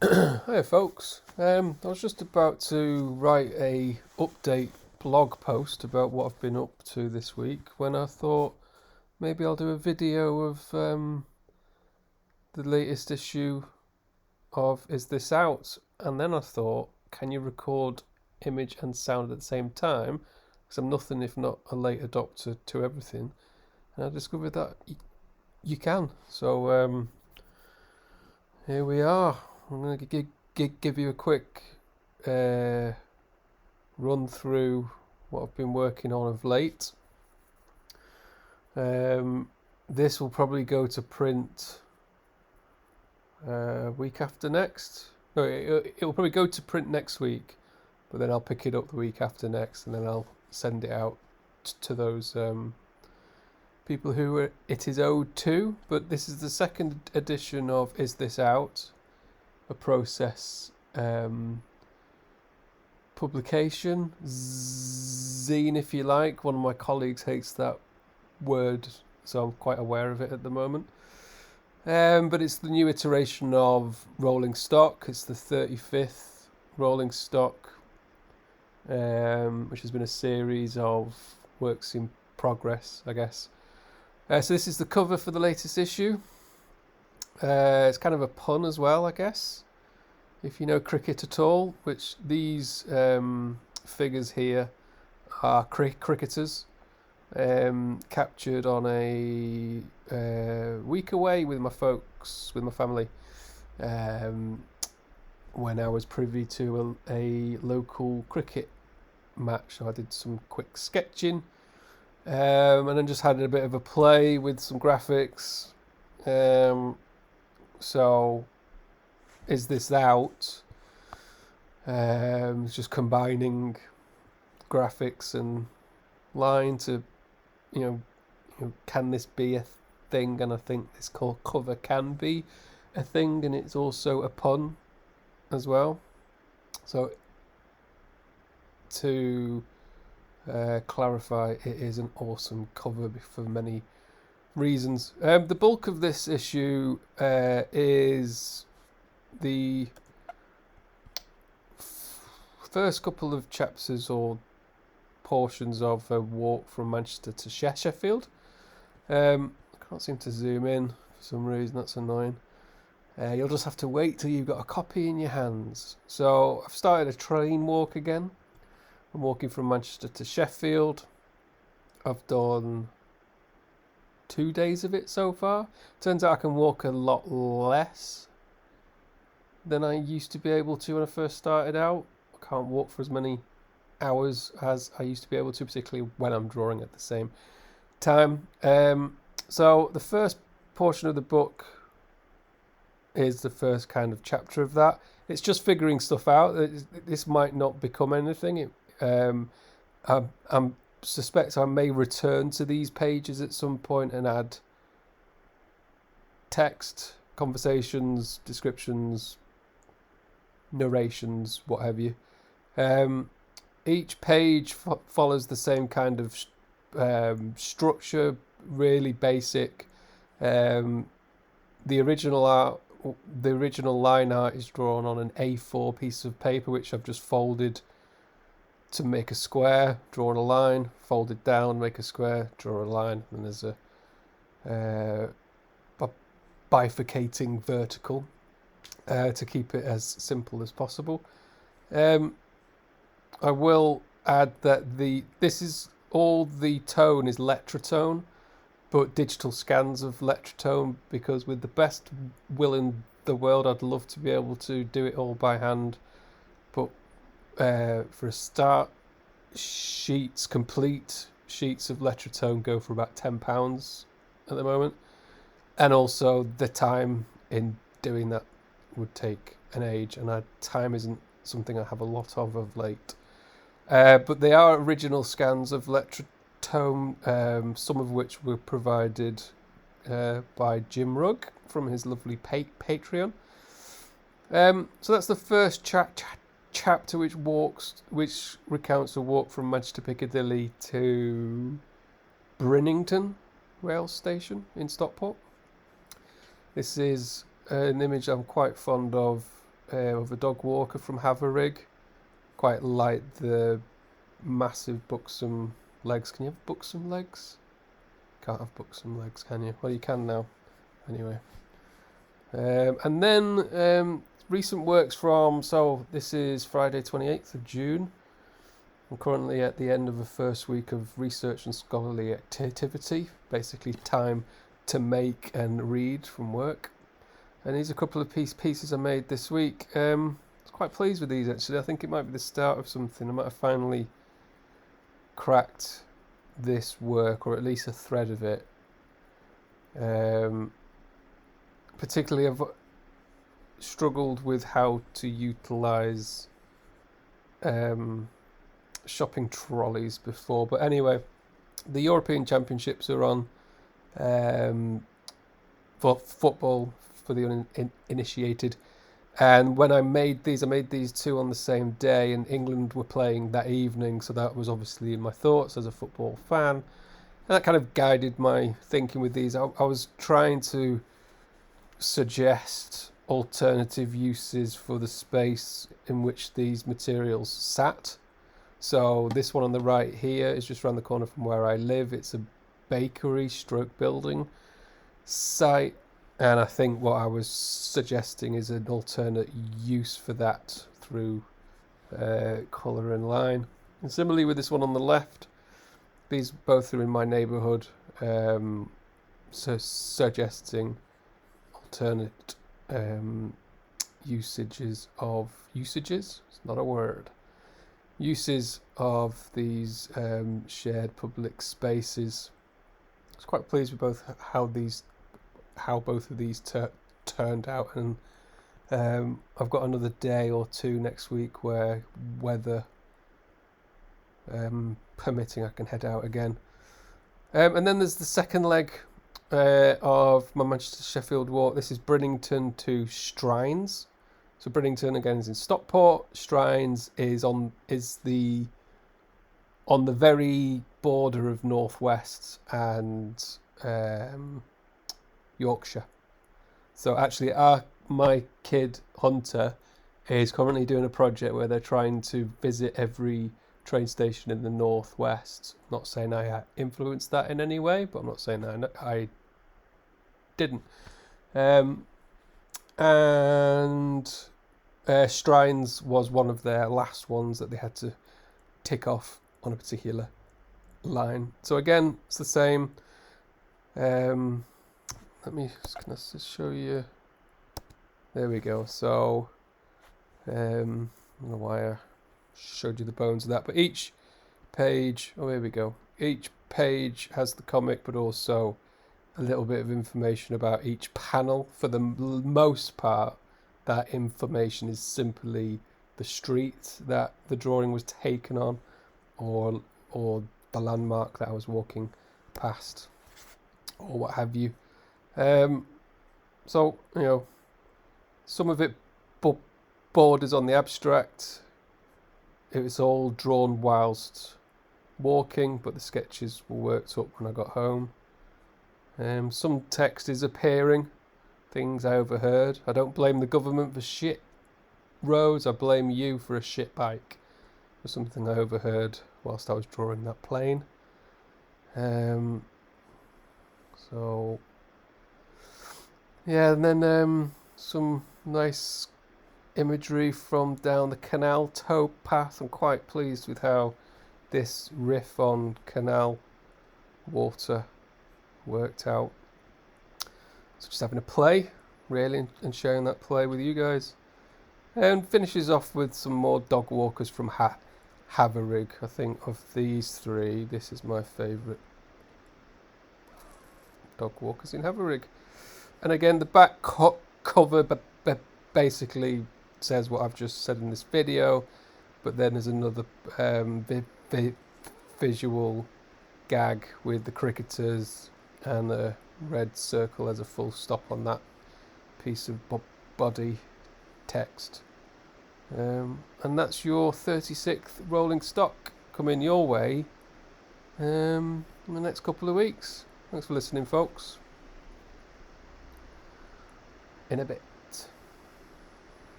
Hey folks, I was just about to write a update blog post about what I've been up to this week when I thought maybe I'll do a video of the latest issue of Is This Out? And then I thought, can you record image and sound at the same time? Because I'm nothing if not a late adopter to everything. And I discovered that you can. So here we are. I'm going to give you a quick run through what I've been working on of late. This will probably go to print week after next. No, it will probably go to print next week, but then I'll pick it up the week after next, and then I'll send it out to those people who it is owed to. But this is the second edition of Is This Out? A process publication, zine if you like. One of my colleagues hates that word, so I'm quite aware of it at the moment. But it's the new iteration of Rolling Stock. It's the 35th Rolling Stock, which has been a series of works in progress, I guess. So this is the cover for the latest issue. It's kind of a pun as well, I guess, if you know cricket at all, which these figures here are cricketers captured on a week away with my folks, with my family, when I was privy to a local cricket match. So I did some quick sketching and then just had a bit of a play with some graphics. So, Is This Out? Just combining graphics and line to, can this be a thing? And I think this cover can be a thing, and it's also a pun as well. So, to clarify, it is an awesome cover for many reasons. The bulk of this issue is the first couple of chapters or portions of a walk from Manchester to Sheffield. I can't seem to zoom in for some reason, that's annoying. You'll just have to wait till you've got a copy in your hands. So I've started a train walk again. I'm walking from Manchester to Sheffield. I've done 2 days of it so far. Turns out I can walk a lot less than I used to be able to when I first started out. I can't walk for as many hours as I used to be able to, particularly when I'm drawing at the same time. So the first portion of the book is the first kind of chapter of that. It's just figuring stuff out. This might not become anything. I'm suspect I may return to these pages at some point and add text, conversations, descriptions, narrations, what have you. Each page follows the same kind of structure, really basic. The original line art is drawn on an A4 piece of paper, which I've just folded to make a square, drawn a line, fold it down, make a square, draw a line, and there's a bifurcating vertical to keep it as simple as possible. I will add that this is all the tone is Lettratone, but digital scans of Lettratone, because with the best will in the world, I'd love to be able to do it all by hand, but for a start, complete sheets of Lettratone go for about £10 at the moment, and also the time in doing that would take an age, and time isn't something I have a lot of late. But they are original scans of Lettratone, some of which were provided by Jim Rugg from his lovely Patreon. So that's the first chapter, which recounts a walk from Manchester Piccadilly to Brinnington rail station in Stockport. This is an image I'm quite fond of of a dog walker from Haverig. Quite like the massive buxom legs. Can you have buxom legs? Can't have buxom legs, can you? Well, you can now. Anyway. And then recent works from, so this is Friday 28th of June. I'm currently at the end of the first week of research and scholarly activity, basically time to make and read from work. And these are a couple of pieces I made this week. I was quite pleased with these actually. I think it might be the start of something. I might have finally cracked this work, or at least a thread of it. Particularly I've struggled with how to utilise shopping trolleys before, but anyway, the European Championships are on for football for the uninitiated, and when I made these two on the same day, and England were playing that evening, so that was obviously in my thoughts as a football fan, and that kind of guided my thinking with these. I was trying to suggest alternative uses for the space in which these materials sat. So this one on the right here is just around the corner from where I live. It's a bakery stroke building site, and I think what I was suggesting is an alternate use for that through colour and line. And similarly with this one on the left, these both are in my neighbourhood, so suggesting alternate usages, it's not a word, uses of these shared public spaces. I was quite pleased with both how both of these turned out, and I've got another day or two next week where weather permitting I can head out again. And then there's the second leg of my Manchester Sheffield walk. This is Brinnington to Strines. So Brinnington again is in Stockport. Strines is on the very border of Northwest and Yorkshire. So actually my kid Hunter is currently doing a project where they're trying to visit every train station in the Northwest. I'm not saying I influenced that in any way, but I'm not saying I didn't. And Strines was one of their last ones that they had to tick off on a particular line. So again, it's the same. Let me just show you. There we go. So I don't know why I showed you the bones of that, but each page, oh here we go, each page has the comic but also a little bit of information about each panel. For the most part, that information is simply the street that the drawing was taken on, or the landmark that I was walking past, or what have you. So some of it borders on the abstract. It was all drawn whilst walking, but the sketches were worked up when I got home. Some text is appearing, things I overheard. I don't blame the government for shit roads, I blame you for a shit bike. For something I overheard whilst I was drawing that plane. So yeah, and then some nice imagery from down the canal tow path. I'm quite pleased with how this riff on canal water worked out. So just having a play really, and sharing that play with you guys. And finishes off with some more dog walkers from Haverig. I think of these three, this is my favourite dog walkers in Haverig. And again, the back cover basically says what I've just said in this video, but then there's another visual gag with the cricketers and a red circle as a full stop on that piece of body text. And that's your 36th rolling stock coming your way in the next couple of weeks. Thanks for listening, folks. In a bit.